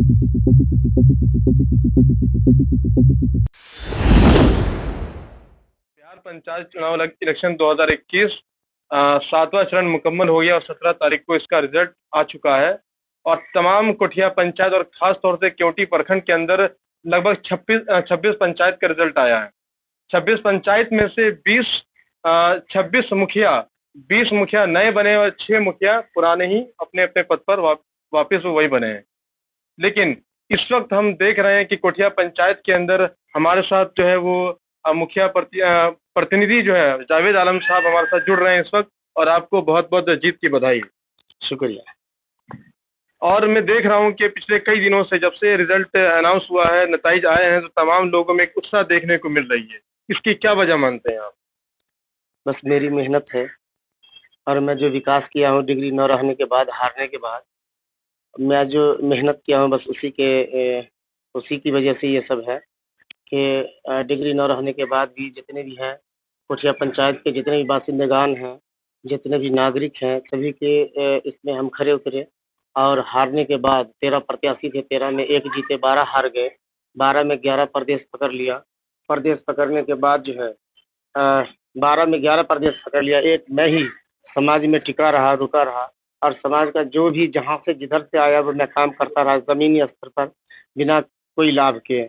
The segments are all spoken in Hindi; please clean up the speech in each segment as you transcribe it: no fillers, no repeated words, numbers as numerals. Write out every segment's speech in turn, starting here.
बिहार पंचायत चुनाव इलेक्शन 2021 सातवां चरण मुकम्मल हो गया और 17 तारीख को इसका रिजल्ट आ चुका है। और तमाम कोठिया पंचायत और खास तौर से केवटी प्रखंड के अंदर लगभग 26 पंचायत का रिजल्ट आया है। 26 पंचायत में से 26 मुखिया 20 मुखिया नए बने और 6 मुखिया पुराने ही अपने अपने पद पर वापस वही बने हैं। लेकिन इस वक्त हम देख रहे हैं कि कोठिया पंचायत के अंदर हमारे साथ जो है वो मुखिया प्रतिनिधि जो है जावेद आलम साहब हमारे साथ जुड़ रहे हैं इस वक्त। और आपको बहुत बहुत जीत की बधाई। शुक्रिया। और मैं देख रहा हूं कि पिछले कई दिनों से जब से रिजल्ट अनाउंस हुआ है, नतीजे आए हैं, तो तमाम लोगों में एक उत्साह देखने को मिल रही है। इसकी क्या वजह मानते हैं आप? बस मेरी मेहनत है और मैं जो विकास किया हूँ डिग्री न रहने के बाद, हारने के बाद मैं जो मेहनत किया हूँ बस उसी की वजह से ये सब है कि डिग्री न रहने के बाद भी जितने भी हैं कोठिया पंचायत के जितने भी बासिंदेगान हैं, जितने भी नागरिक हैं, सभी के इसमें हम खरे उतरे। और हारने के बाद 13 प्रत्याशी थे, 13 में 1 जीते, 12 हार गए, 12 में 11 प्रदेश पकड़ लिया। प्रदेश पकड़ने के बाद जो है 12 में 11 प्रदेश पकड़ लिया, एक मैं ही समाज में टिका रहा, रुका रहा। और समाज का जो भी जहाँ से जिधर से आया वो मैं काम करता रहा जमीनी स्तर पर बिना कोई लाभ के।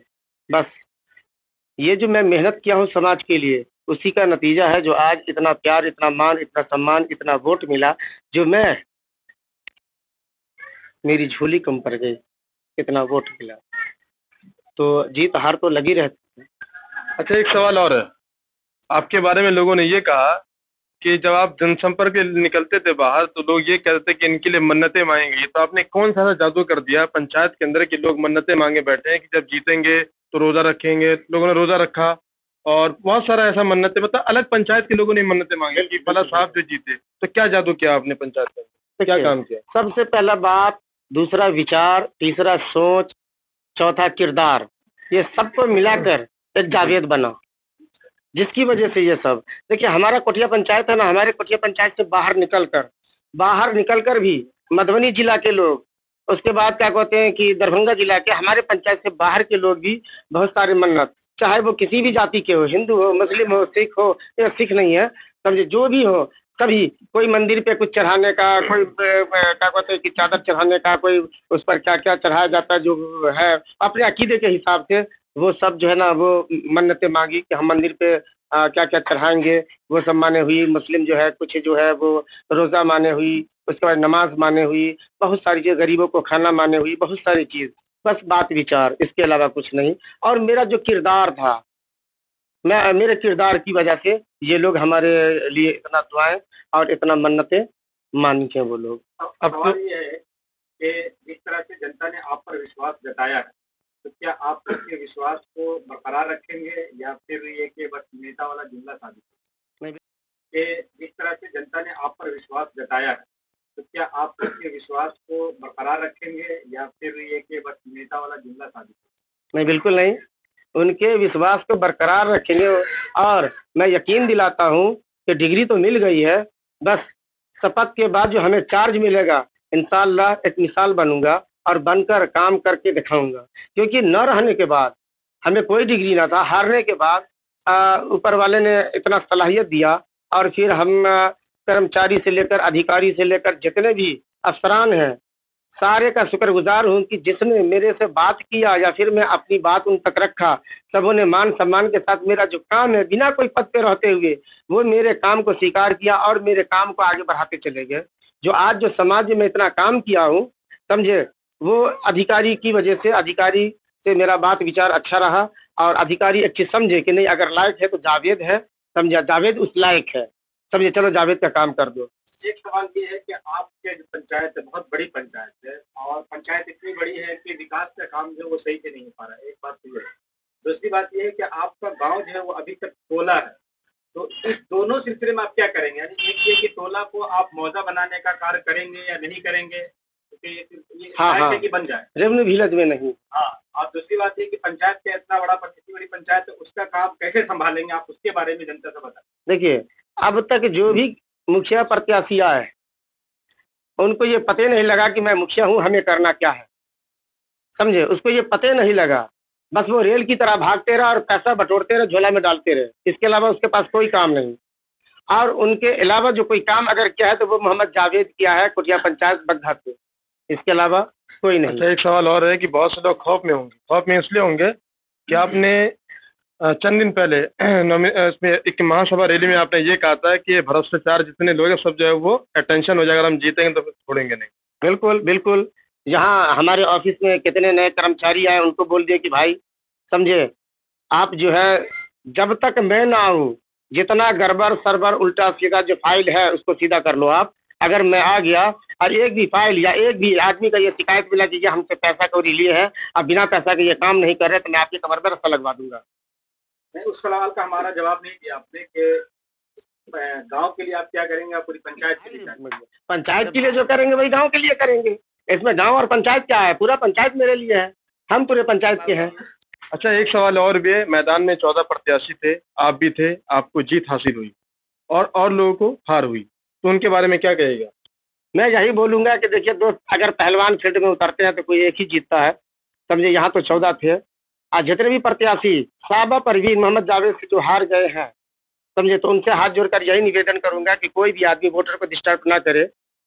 बस ये जो मैं मेहनत किया हूँ समाज के लिए उसी का नतीजा है जो आज इतना प्यार, इतना मान, इतना सम्मान, इतना वोट मिला जो मेरी झोली कम पड़ गई, इतना वोट मिला। तो जीत हार तो लगी रहती है। अच्छा, एक सवाल और है। आपके बारे में लोगों ने ये कहा कि जब आप जनसंपर्क निकलते थे बाहर तो लोग ये कहते थे कि इनके लिए मन्नतें मांगेंगे। तो आपने कौन सा जादू कर दिया पंचायत के अंदर कि लोग मन्नतें मांगे बैठे हैं कि जब जीतेंगे तो रोजा रखेंगे? लोगों ने रोजा रखा और बहुत सारा ऐसा मन्नतें, मतलब अलग पंचायत के लोगों ने मन्नतें मांगे कि फला साहब जो जीते। तो क्या जादू किया आपने पंचायत के अंदर, क्या काम किया? सबसे पहला बात, दूसरा विचार, तीसरा सोच, चौथा किरदार, ये सबको मिलाकर एक जावेद बना, जिसकी वजह से ये सब। देखिए हमारा कोठिया पंचायत है ना, हमारे कोठिया पंचायत से बाहर निकलकर भी मधुबनी जिला के लोग, उसके बाद क्या कहते हैं कि दरभंगा जिला के, हमारे पंचायत से बाहर के लोग भी बहुत सारे मन्नत, चाहे वो किसी भी जाति के हो, हिंदू हो, मुस्लिम हो, सिख हो, या सिख नहीं है, समझे, जो भी हो, कभी कोई मंदिर पे कुछ चढ़ाने का, कोई क्या कहते हैं कि चादर चढ़ाने का, कोई उस पर क्या क्या चढ़ाया जाता है जो है अपने अकीदे के हिसाब से, वो सब जो है ना वो मन्नतें मांगी कि हम मंदिर पे क्या क्या चढ़ाएंगे, वो सब माने हुई। मुस्लिम जो है कुछ जो है वो रोज़ा माने हुई, उसके बाद नमाज माने हुई, बहुत सारी चीज़, गरीबों को खाना माने हुई, बहुत सारी चीज़। बस बात विचार, इसके अलावा कुछ नहीं। और मेरा जो किरदार था, मेरे किरदार की वजह से ये लोग हमारे लिए इतना दुआएं और इतना मन्नतें मानी है वो लोग। अब सवाल ये है कि जिस तरह से जनता ने आप पर विश्वास जताया है, तो क्या आप उसके विश्वास को बरकरार रखेंगे या फिर ये कि बस नेता वाला जुमला साबित नहीं। कि जिस तरह से जनता ने आप पर विश्वास जताया है, तो क्या आप उसके विश्वास को बरकरार रखेंगे या फिर ये कि बस नेता वाला जुमला साबित? नहीं, बिल्कुल नहीं, उनके विश्वास को बरकरार रखेंगे। और मैं यकीन दिलाता हूँ कि डिग्री तो मिल गई है, बस शपथ के बाद जो हमें चार्ज मिलेगा, इंशाअल्लाह एक मिसाल बनूंगा और बनकर काम करके दिखाऊंगा। क्योंकि न रहने के बाद हमें कोई डिग्री ना था, हारने के बाद ऊपर वाले ने इतना सलाहियत दिया और फिर हम कर्मचारी से लेकर अधिकारी से लेकर जितने भी अफसरान हैं सारे का शुक्रगुजार हूँ कि जिसने मेरे से बात किया या फिर मैं अपनी बात उन तक रखा, सबों ने मान सम्मान के साथ मेरा जो काम है बिना कोई पद पे रहते हुए वो मेरे काम को स्वीकार किया और मेरे काम को आगे बढ़ाते चले गए। जो आज जो समाज में इतना काम किया हूँ, समझे, वो अधिकारी की वजह से, अधिकारी से मेरा बात विचार अच्छा रहा और अधिकारी अच्छे समझे कि नहीं अगर लायक है तो जावेद है, समझा, जावेद उस लायक है, समझे, चलो जावेद का काम कर दो। एक सवाल ये है कि आपके जो पंचायत है बहुत बड़ी पंचायत है और पंचायत इतनी बड़ी है कि विकास का काम जो है वो सही से नहीं हो पा रहा है, एक बात तो ये है। दूसरी बात ये है कि आपका गांव जो है वो अभी तक टोला है, तो इस दोनों सिलसिले में आप क्या करेंगे? यानी एक ये कि टोला को आप मौजा बनाने का कार्य करेंगे या नहीं करेंगे, क्योंकि ये हाँ, कि बन जाए रेवन्यू विलेज में नहीं। हाँ, और दूसरी बात ये कि पंचायत का इतना बड़ा, इतनी बड़ी पंचायत है, उसका काम कैसे संभालेंगे आप, उसके बारे में जनता से बताएं। देखिए अब तक जो भी मुखिया प्रत्याशी आए उनको ये पता नहीं लगा कि मैं मुखिया हूँ, हमें करना क्या है। समझे, उसको ये पता ही नहीं लगा, बस वो रेल की तरह भागते रहे और पैसा बटोरते रहे, झोला में डालते रहे, इसके अलावा उसके पास कोई काम नहीं। और उनके अलावा जो कोई काम अगर किया है तो वो मोहम्मद जावेद किया है, कुटिया पंचायत बगधा से, इसके अलावा कोई नहीं। अच्छा, एक सवाल और है कि बहुत से लोग खौफ में होंगे, खौफ में इसलिए होंगे कि आपने चंद दिन पहले इसमें एक महासभा रैली में आपने ये कहा था कि भ्रष्टाचार जितने लोग हैं सब जो है वो अटेंशन हो जाएगा, अगर हम जीतेंगे तो फिर छोड़ेंगे नहीं। बिल्कुल बिल्कुल, यहाँ हमारे ऑफिस में कितने नए कर्मचारी आए, उनको बोल दिए कि भाई समझे, आप जो है जब तक मैं ना आऊँ, जितना गड़बड़ सरबर उल्टा सीधा जो फाइल है उसको सीधा कर लो आप। अगर मैं आ गया और एक भी फाइल या एक भी आदमी का ये शिकायत मिला कि ये हमसे पैसा कौड़ी लिए है, अब बिना पैसा के ये काम नहीं कर रहे, तो मैं आपकी कमर में रस्सा लगवा दूंगा। नहीं, उस सवाल का हमारा जवाब नहीं दिया आपने कि गांव के लिए आप क्या करेंगे, आप पूरी पंचायत के लिए क्या करेंगे? पंचायत के लिए जो करेंगे वही गांव के लिए करेंगे। इसमें गांव और पंचायत क्या है, पूरा पंचायत मेरे लिए है, हम पूरे पंचायत के हैं। अच्छा, एक सवाल और भी है, मैदान में 14 प्रत्याशी थे, आप भी थे, आपको जीत हासिल हुई और लोगों को हार हुई, तो उनके बारे में क्या कहेगा? मैं यही बोलूंगा कि देखिए दोस्त, अगर पहलवान फील्ड में उतरते हैं तो कोई एक ही जीतता है, समझे। यहाँ तो 14 थे, आज जितने भी प्रत्याशी साहबा परवीन मोहम्मद जावेद से जो हार गए हैं, समझे, तो उनसे हाथ जोड़कर यही निवेदन करूंगा कि कोई भी आदमी वोटर को डिस्टर्ब ना करे,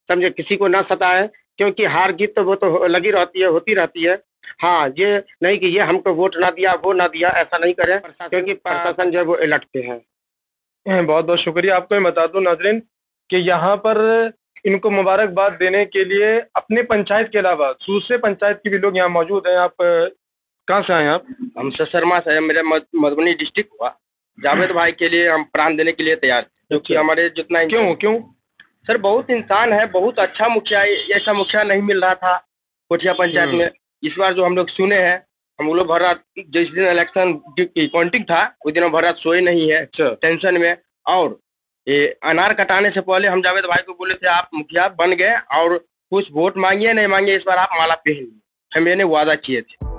समझे, किसी को ना सताए, क्योंकि हार जीत तो वो तो लगी रहती है, होती रहती है। हाँ, ये नहीं कि ये हमको वोट ना दिया, वो ना दिया, ऐसा नहीं करें, क्योंकि प्रशासन जो है वो अलर्टते हैं। बहुत बहुत शुक्रिया। आपको मैं बता दूं नाजरीन कि यहाँ पर इनको मुबारकबाद देने के लिए अपने पंचायत के अलावा दूसरे पंचायत के भी लोग यहाँ मौजूद हैं। आप कहाँ से आए हैं? आप? हम शर्मा से, मेरा मधुबनी डिस्ट्रिक्ट हुआ। जावेद भाई के लिए हम प्राण देने के लिए तैयार, क्योंकि हमारे जितना क्यों सर, बहुत इंसान है, बहुत अच्छा मुखिया, ऐसा मुखिया नहीं मिल रहा था कोठिया पंचायत में। इस बार जो हम लोग सुने हैं, हम लोग भर रात, जिस दिन इलेक्शन की काउंटिंग था उस दिन भर रात सोए नहीं है टेंशन में। और ये अनार कटाने से पहले हम जावेद भाई को बोले थे आप मुखिया बन गए और कुछ वोट मांगिए नहीं मांगिए, इस बार आप माला पहनिए, हम मैंने वादा किए थे।